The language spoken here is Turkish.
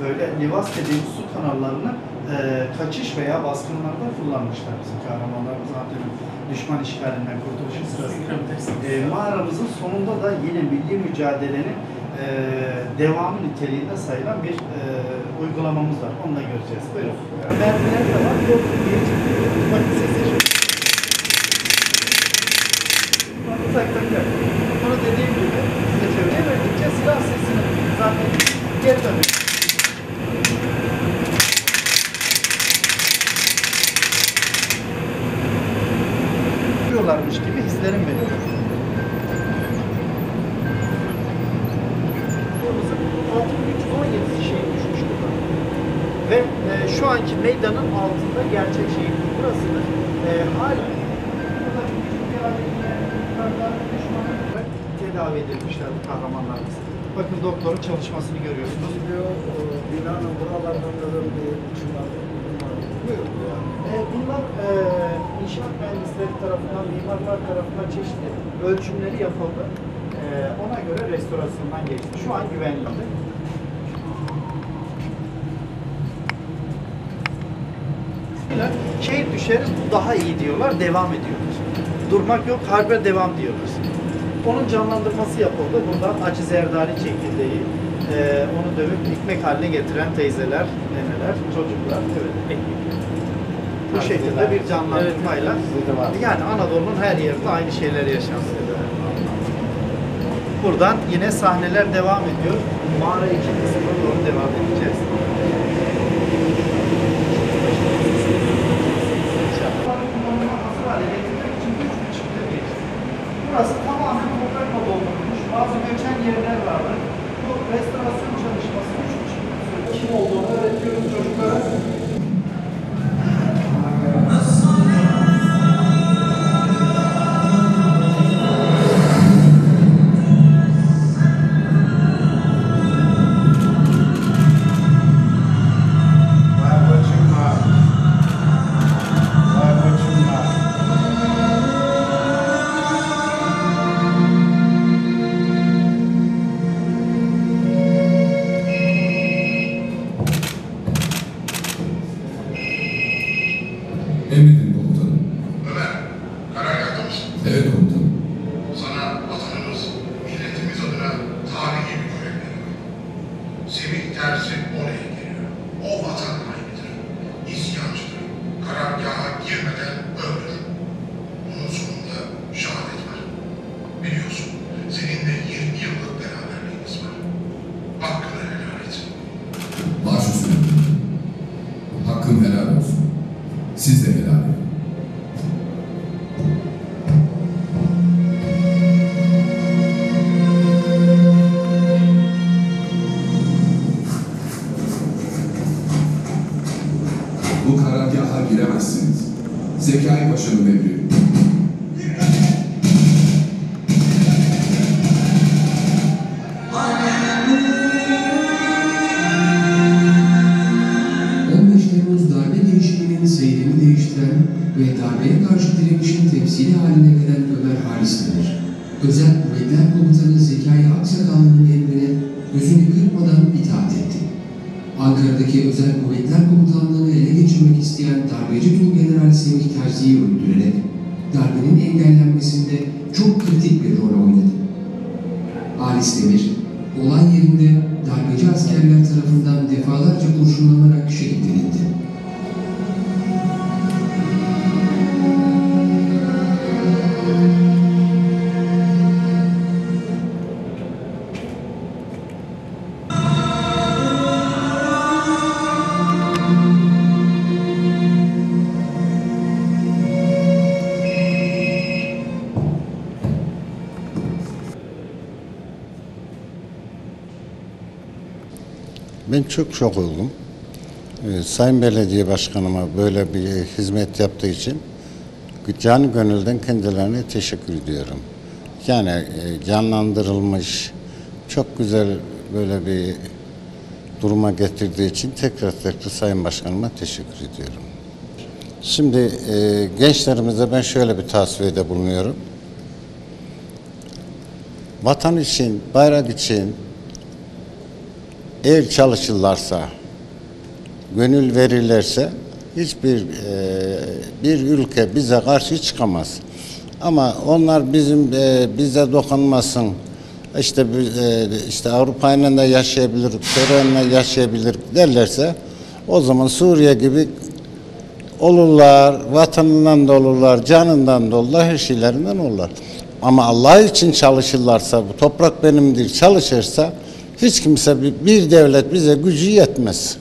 böyle Livas dediğimiz su kanallarını kaçış veya baskınlarda kullanmışlar bizim kahramanlarımız. Antep'in düşman işgalinden kurtuluşu sırasında. Mağaramızın sonunda da yine milli mücadelenin devamı niteliğinde sayılan bir uygulamamız var. Onu da göreceğiz. Buyurun. Mermiler de var. Yok, bakın sesi. Tak tak tak. Bunu dediğim gibi size çevreye verdikçe silah sesini zaten geri dönüyor. Diyorlarmış gibi hislerim benim. Bizim 6317 şey düşmüş burada. Ve şu anki meydanın altında gerçek şehir burasıdır. Hala tedavi edilmişler bu kahramanlarımız. Bakın doktorun çalışmasını görüyorsunuz. Binanın buralardan da bir uçumlar. Bunlar inşaat mühendisleri tarafından, mimarlar tarafından çeşitli ölçümleri yapıldı. Ona göre restorasyondan geçti. Şu an güvenli. Şehir düşeriz, bu daha iyi diyorlar, devam ediyorlar. Durmak yok, harbe devam diyorlar. Onun canlandırması yapıldı. Buradan Acı Zerdari çekirdeği, onu dövüp ekmek haline getiren teyzeler, neneler, çocuklar, evet, bu şekilde bir canlandırmayla, yani Anadolu'nun her yerinde aynı şeyler yaşanıyor. Buradan yine sahneler devam ediyor. Mağara için kısmına doğru devam edeceğiz. Burası tamamen toprakla doldurulmuş. Bazı göçen yerler vardı. Bu restorasyon çalışması 3,5 kim olduğunu öğretiyoruz çocuklara. Emredin komutanım. Ömer, karargâhta mısın? Evet komutanım. Sana vatanımız, milletimiz adına tarihi bir görevleri var. Semih Terzi oraya geliyor. O vatan hainidir. İsyancıdır. Karargâha girmeden öldür. Bunun sonunda şehadet var. Biliyorsun, seninle 20 yıllık beraberliğimiz var. Hakkını helal et. Baş üstüne. Hakkım helal olsun. Siz de helal edin. Bu karargaha giremezsiniz. Zekai Paşa'nın emri. Seyrini değiştiren ve darbeye karşı direnişin temsili haline gelen Ömer Haris'tir. Özel Kuvvetler Komutanı Zekai Aksakallı'nın emrine gözünü kırpmadan itaat etti. Ankara'daki Özel Kuvvetler Komutanlığı'nı ele geçirmek isteyen darbeci Tuğgeneral Semih Terzi'yi öldürerek darbenin engellenmesinde çok kritik bir rol oynadı. Halis Demir, olay yerinde darbeci askerler tarafından defalarca kurşunlanarak şehit edildi. Ben çok şok oldum. Sayın Belediye Başkanıma böyle bir hizmet yaptığı için canı gönülden kendilerine teşekkür ediyorum. Yani canlandırılmış, çok güzel böyle bir duruma getirdiği için tekrar Sayın Başkanıma teşekkür ediyorum. Şimdi gençlerimize ben şöyle bir tavsiyede bulunuyorum. Vatan için, bayrak için eğer çalışırlarsa, gönül verirlerse hiçbir bir ülke bize karşı çıkamaz. Ama onlar bize dokunmasın. İşte Avrupa'yla da yaşayabilir, Suriye'yle yaşayabilir derlerse o zaman Suriye gibi olurlar, vatanından da olurlar, canından da olurlar, her şeylerinden olurlar. Ama Allah için çalışırlarsa, bu toprak benimdir, çalışırsa hiç kimse bir devlet bize gücü yetmez.